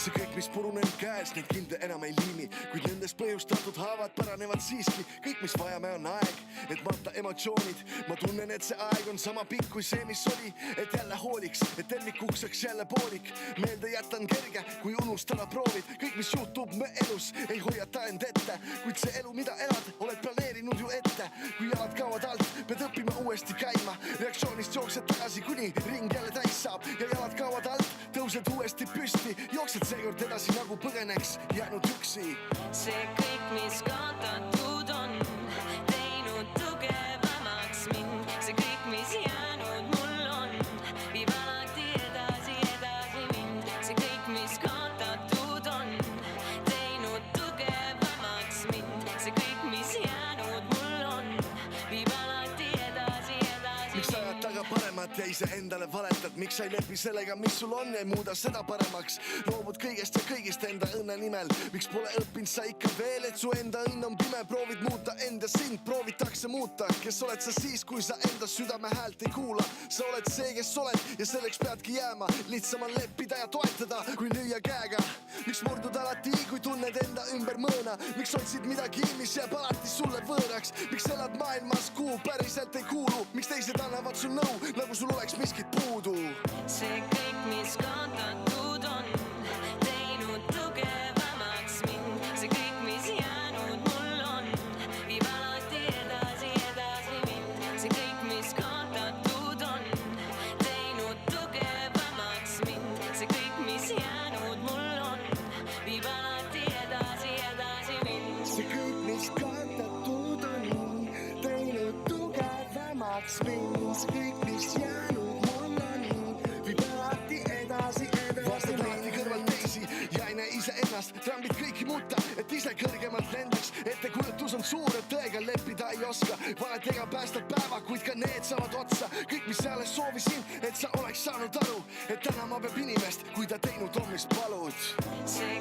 See kõik, mis purunenud käes, neid kilde enam ei liimi, kuid nendest põhjustatud haavad paranevad siiski. Kõik, mis vajame, on aeg, et matta emotsioonid. Ma tunnen, et see aeg on sama pikk kui see, mis oli, et jälle hooliks, et tervikuks saaks jälle poolik. Meelde jätan kerge, kui unustada proovid. Kõik, mis juhtub me elus, ei hoiata end ette, kuid see elu, mida elad, oled planeerinud ju ette. Kui jalad kaovad alt, pead õppima uuesti käima. Reaktsioonist jooksed tagasi, kuni ring jälle täis saab ja jalad kaovad alt, tõused uuesti püsti, jooksed seekord edasi nagu põgeneks jäänud üksi. See kõik, mis kaotatud on, teinud tugevamaks mind. See kõik, mis jäänud mul on, viib alati edasi mind. See kõik, mis kaotatud on, teinud tugevamaks mind. See kõik, mis jäänud mul on, viib alati edasi Miks sa ajad taga paremat ja ise endale valetad? Miks sa ei lepi sellega, mis sul on ja ei muuda seda paremaks? Loobud kõigest ja kõigist enda õnne nimel. Miks pole õppinud sa ikka veel, et su enda õnn on pime? Proovid muuta enda sind, proovitakse muuta. Kes oled sa siis, kui sa enda südame häält ei kuula? Sa oled see, kes oled ja selleks peadki jääma. Lihtsam on leppida ja toetada, kui lüüa käega. Miks murdud alati, kui tunned enda ümber mõõna? Miks otsid midagi, mis jääb alati sulle võõraks? Miks elad maailmas, kuhu päriselt ei kuulu? Miks teised annavad sul nõu, nagu sul oleks miskit puudu? See kõik, mis kaotatud on, teinud tugevamaks mind. See kõik, mis jäänud mul on, viib alati edasi mind. See kõik, mis kaotatud on, teinud tugevamaks mind. See kõik, mis jäänud mul on, viib alati edasi mind. See kõik, mis kaotatud on, teinud tugevamaks mind. See kõik, mis jäänud mul on, viib alati edasi Vastad lahti kõrval teisi ja ei näe ise ennast. Trambid kõiki muuta, et ise kõrgemalt lendaks. Ettekujutus on suur, et tõega leppida ei oska. Valetega päästad päeva, kuid ka need saavad otsa. Kõik, mis sa alles soovisin, et sa oleks saanud aru, et täna ma peab inimest, kui ta teinud on, mis palud. See